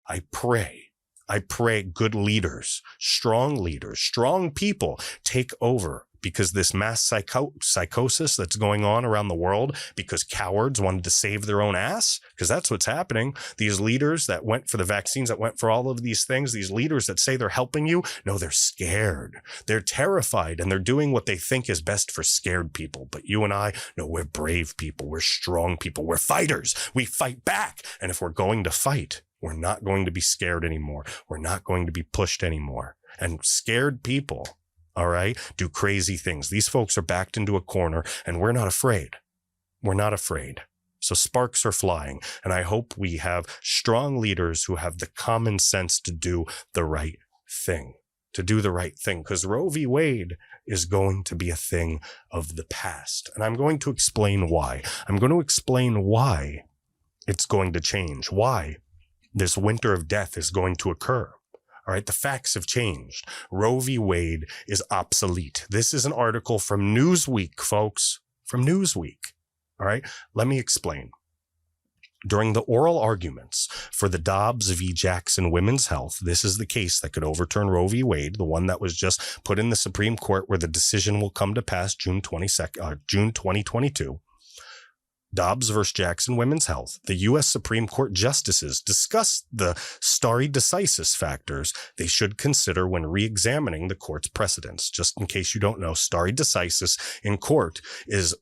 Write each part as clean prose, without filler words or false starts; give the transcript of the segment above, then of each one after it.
I pray good leaders, strong people take over, because this mass psychosis that's going on around the world because cowards wanted to save their own ass, because that's what's happening. These leaders that went for the vaccines, that went for all of these things, these leaders that say they're helping you, no, they're scared. They're terrified, and they're doing what they think is best for scared people. But you and I, no, we're brave people. We're strong people. We're fighters. We fight back. And if we're going to fight, we're not going to be scared anymore. We're not going to be pushed anymore. And scared people, all right, do crazy things. These folks are backed into a corner, and we're not afraid. We're not afraid. So sparks are flying, and I hope we have strong leaders who have the common sense to do the right thing, because Roe v. Wade is going to be a thing of the past. And I'm going to explain why. I'm going to explain why it's going to change, why this winter of death is going to occur. All right, the facts have changed. Roe v. Wade is obsolete. This is an article from Newsweek, folks, from Newsweek. All right, let me explain. During the oral arguments for the Dobbs v. Jackson Women's Health, this is the case that could overturn Roe v. Wade, the one that was just put in the Supreme Court where the decision will come to pass June 2022. Dobbs versus Jackson Women's Health, the U.S. Supreme Court justices discussed the stare decisis factors they should consider when re-examining the court's precedents. Just in case you don't know, stare decisis in court is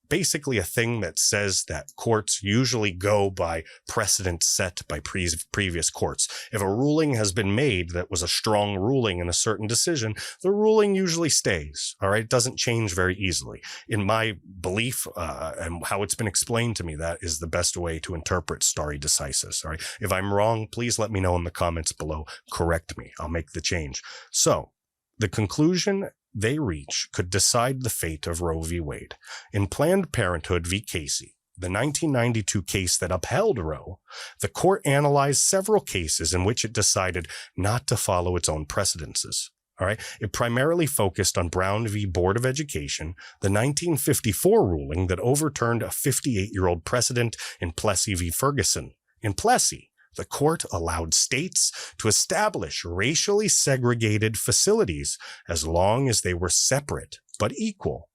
basically a thing that says that courts usually go by precedent set by previous courts. If a ruling has been made that was a strong ruling in a certain decision, the ruling usually stays. All right. It doesn't change very easily. In my belief, and how it's been explained to me, that is the best way to interpret stare decisis. All right. If I'm wrong, please let me know in the comments below. Correct me. I'll make the change. So the conclusion they reach could decide the fate of Roe v. Wade. In Planned Parenthood v. Casey, the 1992 case that upheld Roe, the court analyzed several cases in which it decided not to follow its own precedences. All right. It primarily focused on Brown v. Board of Education, the 1954 ruling that overturned a 58-year-old precedent in Plessy v. Ferguson. In Plessy, the court allowed states to establish racially segregated facilities as long as they were separate but equal.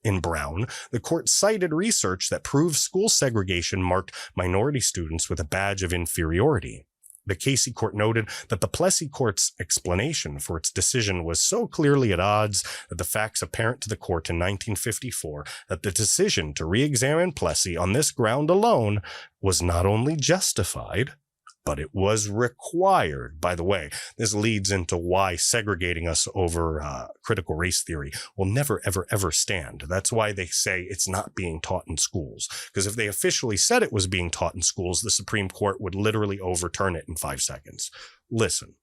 In Brown, the court cited research that proved school segregation marked minority students with a badge of inferiority. The Casey court noted that the Plessy court's explanation for its decision was so clearly at odds that the facts apparent to the court in 1954 that the decision to re-examine Plessy on this ground alone was not only justified, but it was required. By the way, this leads into why segregating us over critical race theory will never, ever, ever stand. That's why they say it's not being taught in schools. Because if they officially said it was being taught in schools, the Supreme Court would literally overturn it in 5 seconds. Listen.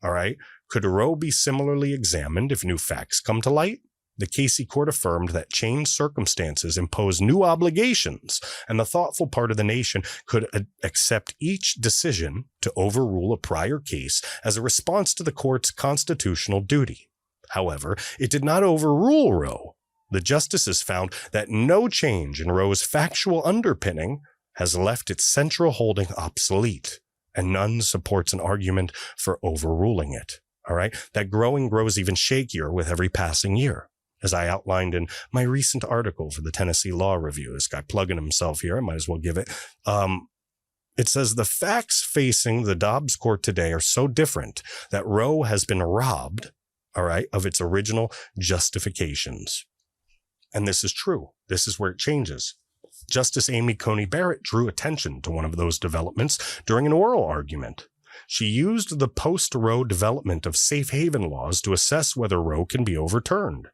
All right. Could Roe be similarly examined if new facts come to light? The Casey court affirmed that changed circumstances impose new obligations, and the thoughtful part of the nation could accept each decision to overrule a prior case as a response to the court's constitutional duty. However, it did not overrule Roe. The justices found that no change in Roe's factual underpinning has left its central holding obsolete, and none supports an argument for overruling it. All right, that grows even shakier with every passing year. As I outlined in my recent article for the Tennessee Law Review, this guy plugging himself here, I might as well give it. It says the facts facing the Dobbs court today are so different that Roe has been robbed, all right, of its original justifications. And this is true. This is where it changes. Justice Amy Coney Barrett drew attention to one of those developments during an oral argument. She used the post-Roe development of safe haven laws to assess whether Roe can be overturned.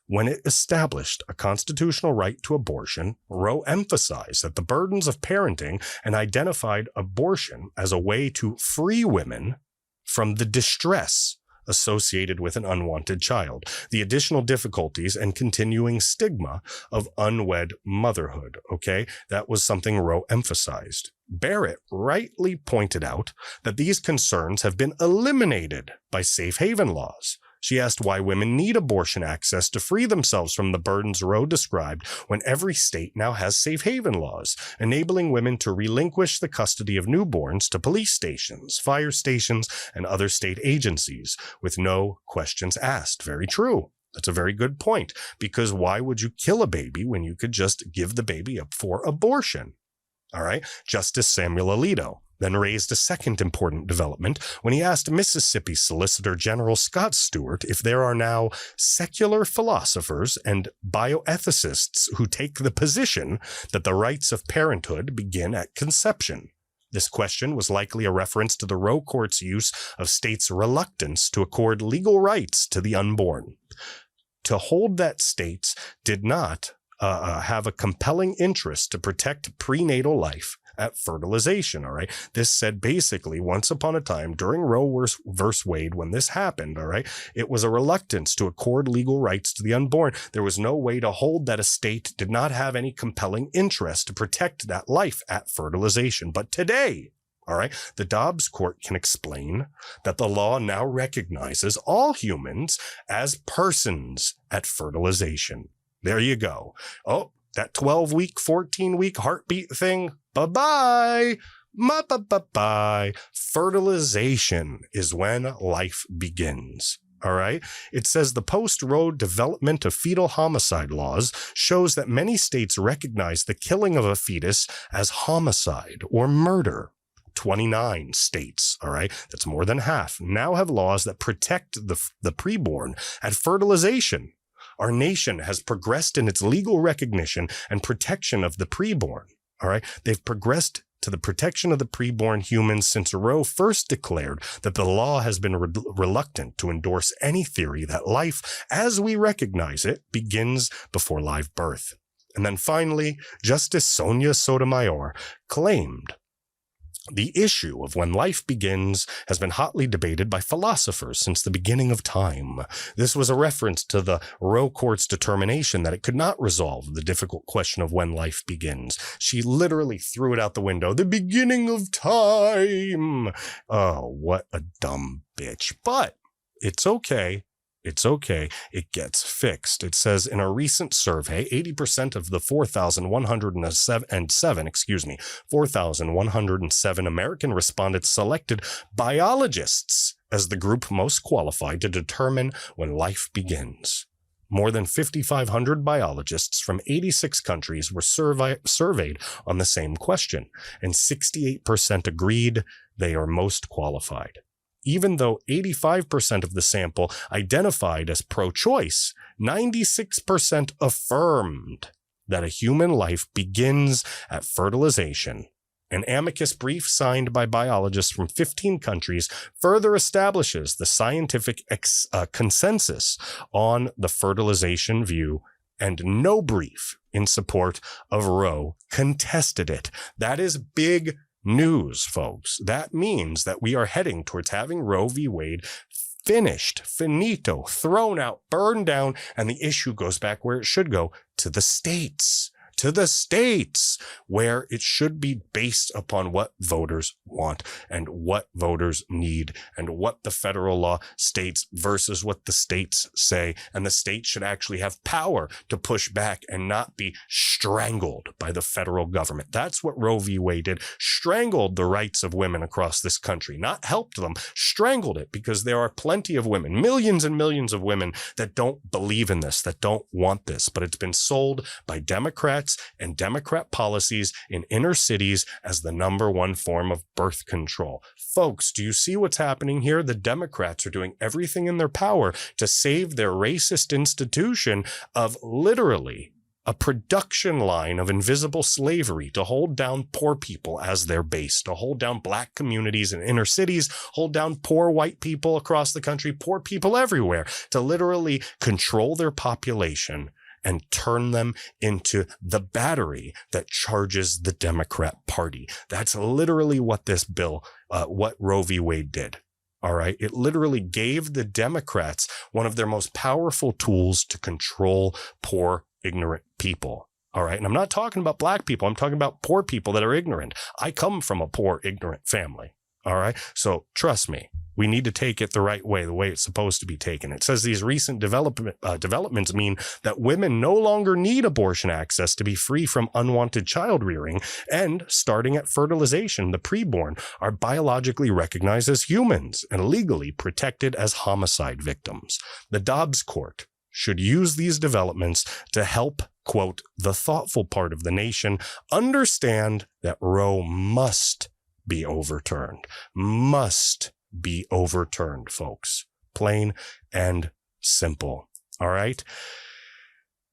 When it established a constitutional right to abortion, Roe emphasized that the burdens of parenting and identified abortion as a way to free women from the distress associated with an unwanted child, the additional difficulties and continuing stigma of unwed motherhood. Okay, that was something Roe emphasized. Barrett rightly pointed out that these concerns have been eliminated by safe haven laws. She asked why women need abortion access to free themselves from the burdens Roe described when every state now has safe haven laws, enabling women to relinquish the custody of newborns to police stations, fire stations, and other state agencies with no questions asked. Very true. That's a very good point, because why would you kill a baby when you could just give the baby up for abortion? All right. Justice Samuel Alito then raised a second important development when he asked Mississippi Solicitor General Scott Stewart if there are now secular philosophers and bioethicists who take the position that the rights of parenthood begin at conception. This question was likely a reference to the Roe Court's use of states' reluctance to accord legal rights to the unborn, to hold that states did not have a compelling interest to protect prenatal life at fertilization. All right. This said basically once upon a time during Roe versus Wade, when this happened, all right, it was a reluctance to accord legal rights to the unborn. There was no way to hold that a state did not have any compelling interest to protect that life at fertilization. But today, all right, the Dobbs Court can explain that the law now recognizes all humans as persons at fertilization. There you go. Oh, that 12-week, 14-week heartbeat thing, bye-bye. Bye-bye. Fertilization is when life begins. All right. It says the post-Roe development of fetal homicide laws shows that many states recognize the killing of a fetus as homicide or murder. 29 states, all right, that's more than half, now have laws that protect the preborn at fertilization. Our nation has progressed in its legal recognition and protection of the preborn, all right? They've progressed to the protection of the preborn humans since Roe first declared that the law has been reluctant to endorse any theory that life, as we recognize it, begins before live birth. And then finally, Justice Sonia Sotomayor claimed the issue of when life begins has been hotly debated by philosophers since the beginning of time. This was a reference to the Roe Court's determination that it could not resolve the difficult question of when life begins. She literally threw it out the window. The beginning of time. Oh, what a dumb bitch. But it's okay. It's okay. It gets fixed. It says in a recent survey, 80% of the 4,107 American respondents selected biologists as the group most qualified to determine when life begins. More than 5,500 biologists from 86 countries were surveyed on the same question, and 68% agreed they are most qualified. Even though 85% of the sample identified as pro-choice, 96% affirmed that a human life begins at fertilization. An amicus brief signed by biologists from 15 countries further establishes the scientific consensus on the fertilization view, and no brief in support of Roe contested it. That is big news, folks. That means that we are heading towards having Roe v. Wade finished, finito, thrown out, burned down, and the issue goes back where it should go, to the states. To the states, where it should be based upon what voters want and what voters need and what the federal law states versus what the states say. And the states should actually have power to push back and not be strangled by the federal government. That's what Roe v. Wade did. Strangled the rights of women across this country, not helped them, strangled it, because there are plenty of women, millions and millions of women that don't believe in this, that don't want this, but it's been sold by Democrats and Democrat policies in inner cities as the number one form of birth control. Folks, do you see what's happening here? The Democrats are doing everything in their power to save their racist institution of literally a production line of invisible slavery to hold down poor people as their base, to hold down black communities in inner cities, hold down poor white people across the country, poor people everywhere, to literally control their population and turn them into the battery that charges the Democrat Party. That's literally what this bill, what Roe v. Wade did. All right. It literally gave the Democrats one of their most powerful tools to control poor, ignorant people. All right. And I'm not talking about black people. I'm talking about poor people that are ignorant. I come from a poor, ignorant family. All right. So trust me, We need to take it the right way, the way it's supposed to be taken. It says these recent developments mean that women no longer need abortion access to be free from unwanted child rearing, and starting at fertilization, the preborn are biologically recognized as humans and legally protected as homicide victims. The Dobbs Court should use these developments to help, quote, the thoughtful part of the nation understand that Roe must be overturned. Must be overturned, folks. Plain and simple. All right?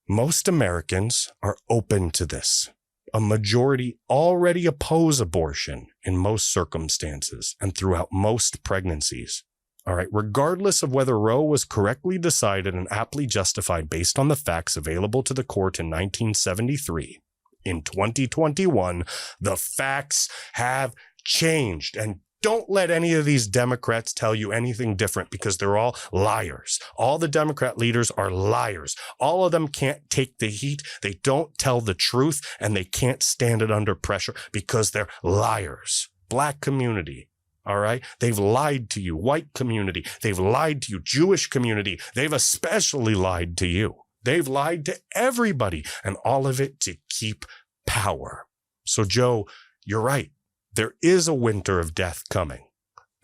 Most Americans are open to this. A majority already oppose abortion in most circumstances and throughout most pregnancies. All right, regardless of whether Roe was correctly decided and aptly justified based on the facts available to the court in 1973, in 2021, the facts have changed. And don't let any of these Democrats tell you anything different, because they're all liars. All the Democrat leaders are liars. All of them can't take the heat. They don't tell the truth, and they can't stand it under pressure because they're liars. Black community. All right. They've lied to you. White community. They've lied to you. Jewish community. They've especially lied to you. They've lied to everybody, and all of it to keep power. So, Joe, you're right. There is a winter of death coming,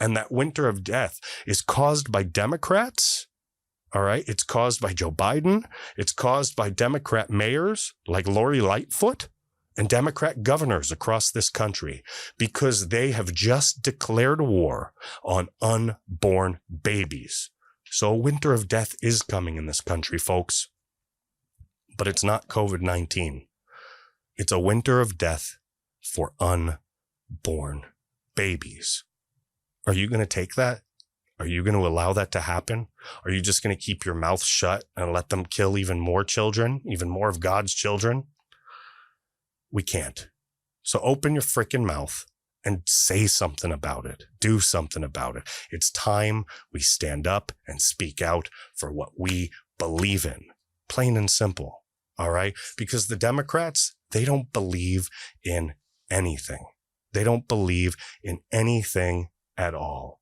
and that winter of death is caused by Democrats. All right. It's caused by Joe Biden. It's caused by Democrat mayors like Lori Lightfoot and Democrat governors across this country, because they have just declared war on unborn babies. So a winter of death is coming in this country, folks. But it's not COVID-19. It's a winter of death for unborn babies. Are you going to take that? Are you going to allow that to happen? Are you just going to keep your mouth shut and let them kill even more children, even more of God's children? We can't. So open your freaking mouth and say something about it. Do something about it. It's time we stand up and speak out for what we believe in. Plain and simple. All right? Because the Democrats, they don't believe in anything. They don't believe in anything at all.